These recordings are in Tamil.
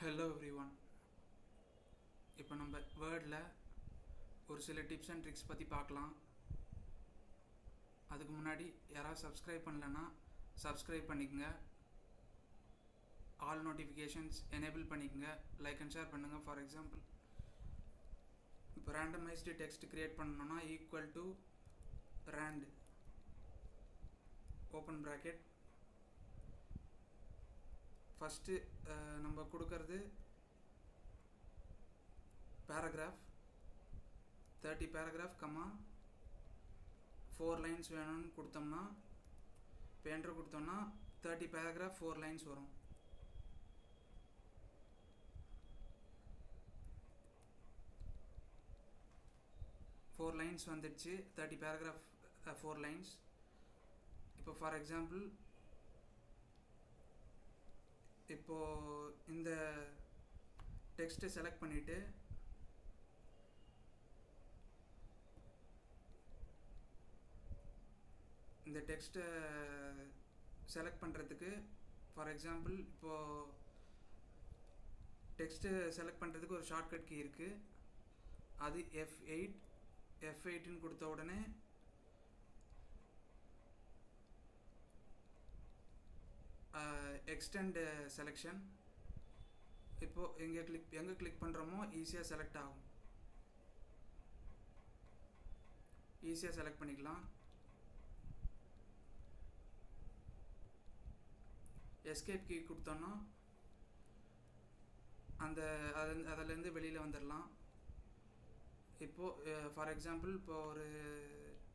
Hello everyone. இப்போ நம்ம வேர்டில் ஒரு சில டிப்ஸ் அண்ட் ட்ரிக்ஸ் பற்றி பார்க்கலாம். அதுக்கு முன்னாடி யாராவது சப்ஸ்கிரைப் பண்ணலன்னா சப்ஸ்கிரைப் பண்ணிக்கோங்க. ஆல் நோட்டிஃபிகேஷன்ஸ் எனேபிள் பண்ணிக்கோங்க. லைக் அண்ட் ஷேர் பண்ணுங்கள். ஃபார் எக்ஸாம்பிள், இப்போ ரேண்டமைஸ்டு டெக்ஸ்ட் க்ரியேட் பண்ணணும்னா equal to rand open bracket. First நம்ம கொடுக்கறது பேராகிராஃப் 30 பேராகிராஃப் 4 லைன்ஸ் வேணும்னு கொடுத்தோம்னா இப்போ என்டர் கொடுத்தோம்னா 30 பேராகிராஃப் 4 லைன்ஸ் வரும். ஃபோர் லைன்ஸ் வந்துடுச்சு. 30 பேராகிராஃப் 4 லைன்ஸ். இப்போ ஃபார் எக்ஸாம்பிள், இப்போது இந்த டெக்ஸ்ட்டை செலக்ட் பண்ணிவிட்டு இந்த டெக்ஸ்ட்டை செலக்ட் பண்ணுறதுக்கு ஃபார் எக்ஸாம்பிள் இப்போது டெக்ஸ்ட்டு செலக்ட் பண்ணுறதுக்கு ஒரு ஷார்ட்கட் கீ இருக்குது. அது F8ன்னு கொடுத்த உடனே எக்ஸ்டெண்ட் செலெக்ஷன். இப்போது எங்கே கிளிக் பண்ணுறோமோ ஈஸியாக செலக்ட் ஆகும். ஈஸியாக செலக்ட் பண்ணிக்கலாம். எஸ்கேப் கீ கொடுத்தோன்னா அதிலேருந்து வெளியில் வந்துடலாம். இப்போது ஃபார் எக்ஸாம்பிள், இப்போ ஒரு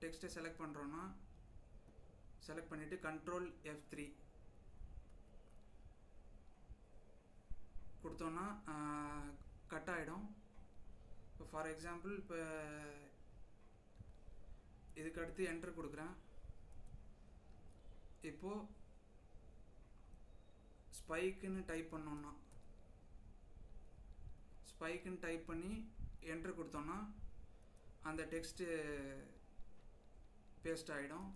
டெக்ஸ்ட்டை செலக்ட் பண்ணுறோன்னா செலக்ட் பண்ணிவிட்டு Ctrl F3 கொடுத்தோன்னா கட் ஆகிடும். இப்போ ஃபார் எக்ஸாம்பிள், இப்போ இதுக்கு அடுத்து என்ட்ரு கொடுக்குறேன். இப்போது ஸ்பைக்குன்னு டைப் பண்ணோன்னா ஸ்பைக்குன்னு டைப் பண்ணி என்ட்ரு கொடுத்தோன்னா அந்த டெக்ஸ்ட்டு பேஸ்ட் ஆகிடும்.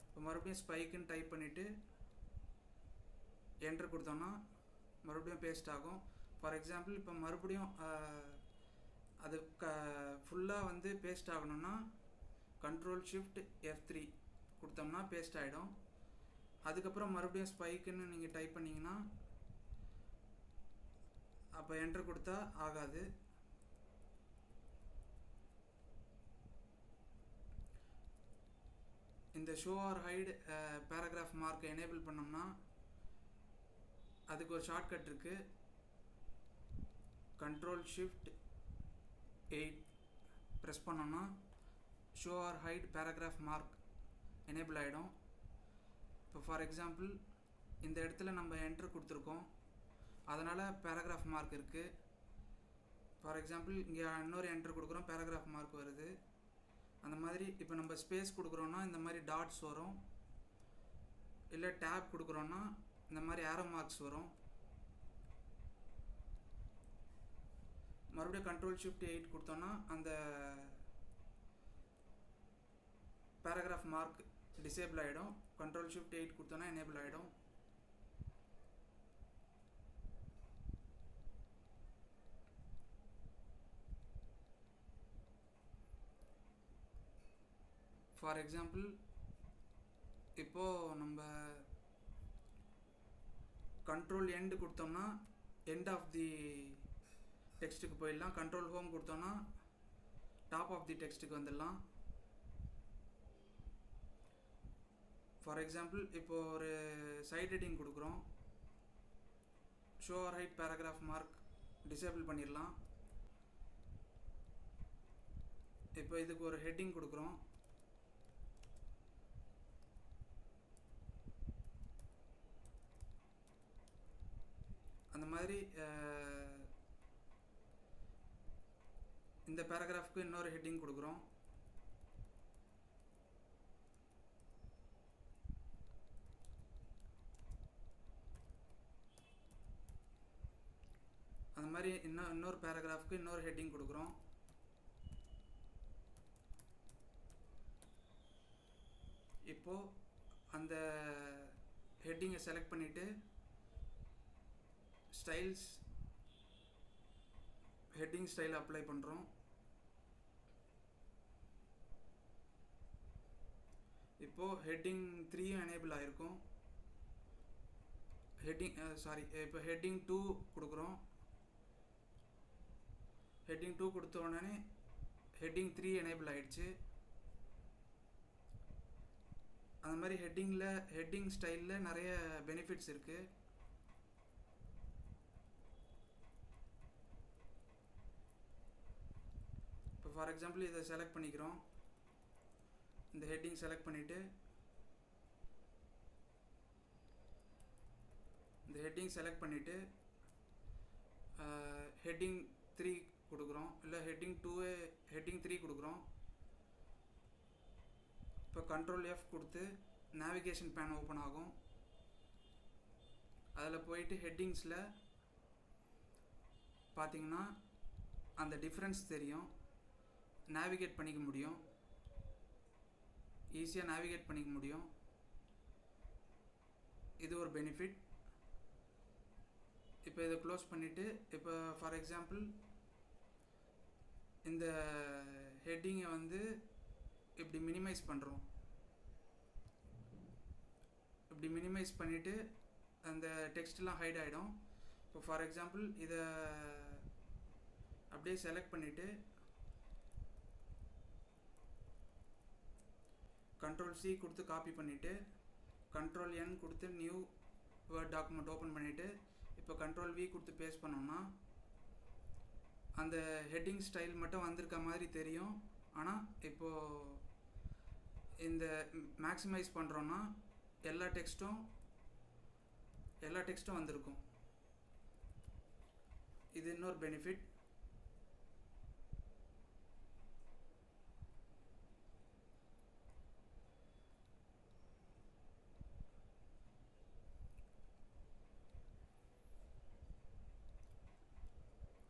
இப்போ மறுபடியும் ஸ்பைக்குன்னு டைப் பண்ணிவிட்டு என்ட்ரு கொடுத்தோன்னா மறுபடியும் பேஸ்ட் ஆகும். ஃபார் எக்ஸாம்பிள், இப்போ மறுபடியும் அது ஃபுல்லாக வந்து பேஸ்ட் ஆகணும்னா Ctrl Shift F3 கொடுத்தோம்னா பேஸ்ட் ஆகிடும். அதுக்கப்புறம் மறுபடியும் ஸ்பைக்குன்னு நீங்கள் டைப் பண்ணிங்கன்னா அப்போ என்ட்ரு கொடுத்தா ஆகாது. இந்த ஷோ ஆர் ஹைட் பேராகிராஃப் மார்க்கை எனேபிள் பண்ணோம்னா அதுக்கு ஒரு ஷார்ட்கட் இருக்குது. Ctrl Shift 8 ப்ரெஸ் பண்ணோன்னா show or hide paragraph mark enable ஆகிடும். இப்போ ஃபார் எக்ஸாம்பிள், இந்த இடத்துல நம்ம என்ட்ரு கொடுத்துருக்கோம், அதனால் பேராகிராஃப் மார்க் இருக்குது. ஃபார் எக்ஸாம்பிள், இங்கே இன்னொரு என்ட்ரு கொடுக்குறோம், பேராகிராஃப் மார்க் வருது. அந்த மாதிரி இப்போ நம்ம ஸ்பேஸ் கொடுக்குறோன்னா இந்த மாதிரி டாட்ஸ் வரும். இல்லை டேப் கொடுக்குறோன்னா இந்த மாதிரி ஆரோ மார்க்ஸ் வரும். மறுபடியும் Ctrl Shift 8 கொடுத்தோன்னா அந்த பேராகிராஃப் மார்க் டிசேபிள் ஆகிடும். Ctrl Shift 8 கொடுத்தோன்னா எனேபிள் ஆகிடும். ஃபார் எக்ஸாம்பிள், இப்போது நம்ம கண்ட்ரோல் எண்டு கொடுத்தோம்னா எண்ட் ஆஃப் தி டெக்ஸ்ட்டுக்கு போயிடலாம். Ctrl ஹோம் கொடுத்தோன்னா டாப் ஆஃப் தி டெக்ஸ்ட்டுக்கு வந்துடலாம். ஃபார் எக்ஸாம்பிள், இப்போது ஒரு சைட் ஹெட்டிங் கொடுக்குறோம், show or hide paragraph mark disable பண்ணிடலாம். இப்போ இதுக்கு ஒரு ஹெட்டிங் கொடுக்குறோம். அந்த மாதிரி இந்த பேராகிராஃப்க்கு இன்னொரு ஹெட்டிங் கொடுக்குறோம். அந்த மாதிரி இன்னொரு பேராகிராஃப்க்கு இன்னொரு ஹெட்டிங் கொடுக்குறோம். இப்போது அந்த ஹெட்டிங்கை செலக்ட் பண்ணிவிட்டு ஸ்டைல்ஸ் ஹெட்டிங் ஸ்டைல் அப்ளை பண்ணுறோம். இப்போது ஹெட்டிங் 3யும் எனேபிள் ஆகிருக்கும். இப்போ ஹெட்டிங் 2 கொடுக்குறோம். ஹெட்டிங் 2 கொடுத்த உடனே ஹெட்டிங் 3 எனேபிள் ஆகிடுச்சு. அந்த மாதிரி ஹெட்டிங் ஸ்டைலில் நிறைய பெனிஃபிட்ஸ் இருக்குது. இப்போ ஃபார் எக்ஸாம்பிள் இதை செலக்ட் பண்ணிக்கிறோம். இந்த ஹெட்டிங் செலக்ட் பண்ணிவிட்டு ஹெட்டிங் 3 கொடுக்குறோம், இல்லை ஹெட்டிங் 3 கொடுக்குறோம். இப்போ Ctrl F கொடுத்து நேவிகேஷன் பேன் ஓப்பன் ஆகும். அதில் போயிட்டு ஹெட்டிங்ஸில் பார்த்தீங்கன்னா அந்த டிஃப்ரென்ஸ் தெரியும். நேவிகேட் பண்ணிக்க முடியும், ஈஸியாக நேவிகேட் பண்ணிக்க முடியும். இது ஒரு பெனிஃபிட். இப்போ இதை க்ளோஸ் பண்ணிவிட்டு இப்போ ஃபார் எக்ஸாம்பிள் இந்த ஹெட்டிங்கை வந்து இப்படி மினிமைஸ் பண்ணுறோம். இப்படி மினிமைஸ் பண்ணிவிட்டு அந்த டெக்ஸ்ட்லாம் ஹைட் ஆகிடும். இப்போ ஃபார் எக்ஸாம்பிள் இதை அப்படியே செலக்ட் பண்ணிவிட்டு Ctrl C கொடுத்து காப்பி பண்ணிவிட்டு Ctrl N கொடுத்து நியூ வேர்ட் டாக்குமெண்ட் ஓப்பன் பண்ணிவிட்டு இப்போ Ctrl V கொடுத்து பேஸ்ட் பண்ணோம்னா அந்த ஹெட்டிங் ஸ்டைல் மட்டும் வந்திருக்க மாதிரி தெரியும். ஆனால் இப்போது இந்த மேக்ஸிமைஸ் பண்ணுறோன்னா எல்லா டெக்ஸ்ட்டும் வந்திருக்கும். இது இன்னொரு பெனிஃபிட்.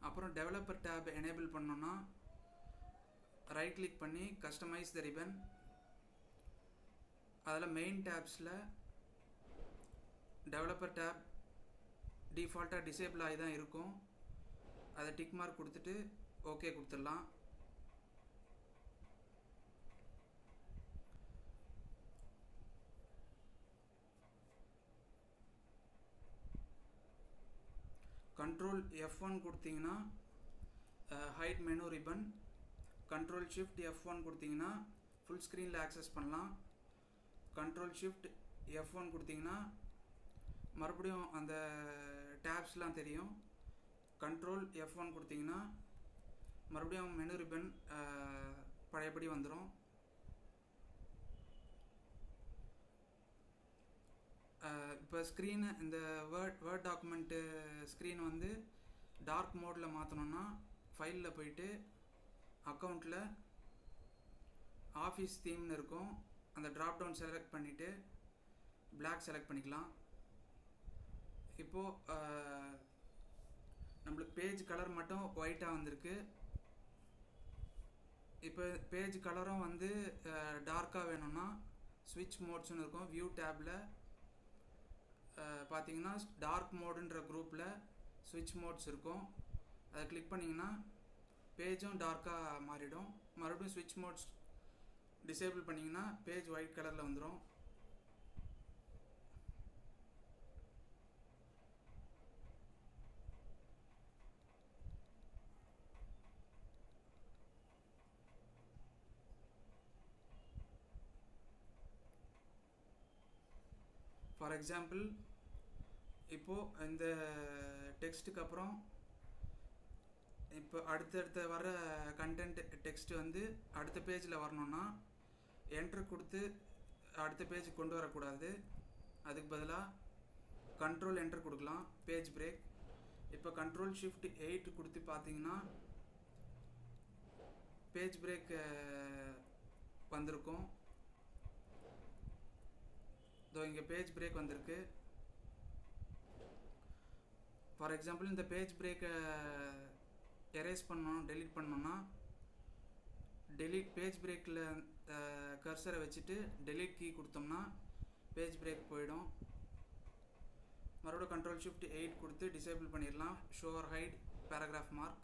அப்புறம் டெவலப்பர் டேப் எனேபிள் பண்ணோன்னா ரைட் கிளிக் பண்ணி கஸ்டமைஸ் த ரிப்பன். அதில் மெயின் டேப்ஸில் டெவலப்பர் டேப் டிஃபால்ட்டாக டிசேபிள் ஆகி தான் இருக்கும். அதை டிக் மார்க் கொடுத்துட்டு ஓகே கொடுத்துடலாம். Ctrl F1 கொடுத்தீங்கன்னா hide menu ribbon. Ctrl Shift F1 கொடுத்தீங்கன்னா ஃபுல் ஸ்க்ரீனில் ஆக்சஸ் பண்ணலாம். Ctrl Shift F1 கொடுத்தீங்கன்னா மறுபடியும் அந்த டேப்ஸ்லாம் தெரியும். Ctrl F1 கொடுத்தீங்கன்னா மறுபடியும் மெனு ரிப்பன் பழையபடி வந்துடும். இப்போ ஸ்க்ரீனு இந்த வேர்ட் டாக்குமெண்ட்டு ஸ்க்ரீன் வந்து டார்க் மோடில் மாற்றணுன்னா ஃபைலில் போயிட்டு அக்கௌண்ட்டில் ஆஃபீஸ் தீம்னு இருக்கும். அந்த ட்ராப் டவுன் செலக்ட் பண்ணிவிட்டு பிளாக் செலக்ட் பண்ணிக்கலாம். இப்போது நம்மளுக்கு பேஜ் கலர் மட்டும் ஒயிட்டாக வந்திருக்கு. இப்போ பேஜ் கலரும் வந்து டார்க்காக வேணும்னா ஸ்விட்ச் மோட்ஸ்னு இருக்கும். வியூ டேப்பில் பார்த்தீங்கன்னா டார்க் மோடுன்ற குரூப்பில் ஸ்விட்ச் மோட்ஸ் இருக்கும். அதை கிளிக் பண்ணிங்கன்னா பேஜும் டார்க்காக மாறிடும். மறுபடியும் ஸ்விட்ச் மோட்ஸ் டிசேபிள் பண்ணிங்கன்னா பேஜ் ஒயிட் கலரில் வந்துடும். ஃபார் எக்ஸாம்பிள் இப்போது இந்த டெக்ஸ்ட்டுக்கு அப்புறம் இப்போ அடுத்தடுத்த வர கண்டென்ட் டெக்ஸ்ட் வந்து அடுத்த பேஜில் வரணுன்னா என்ட்ரு கொடுத்து அடுத்த பேஜ் கொண்டு வரக்கூடாது. அதுக்கு பதிலாக கண்ட்ரோல் என்ட்ரு கொடுக்கலாம். Page break. இப்போ Ctrl Shift 8 கொடுத்து பார்த்தீங்கன்னா பேஜ் பிரேக் வந்திருக்கும். இதோ இங்கே பேஜ் பிரேக் வந்திருக்கு. ஃபார் எக்ஸாம்பிள் இந்த பேஜ் பிரேக்கை எரேஸ் பண்ணணும், டெலீட் பண்ணணும்னா பேஜ் பிரேக்கில் கர்சரை வச்சுட்டு டெலீட் கீ கொடுத்தோம்னா பேஜ் பிரேக் போயிடும். மறுபடியும் Ctrl Shift 8 கொடுத்து டிசேபிள் பண்ணிடலாம். Show or hide paragraph mark.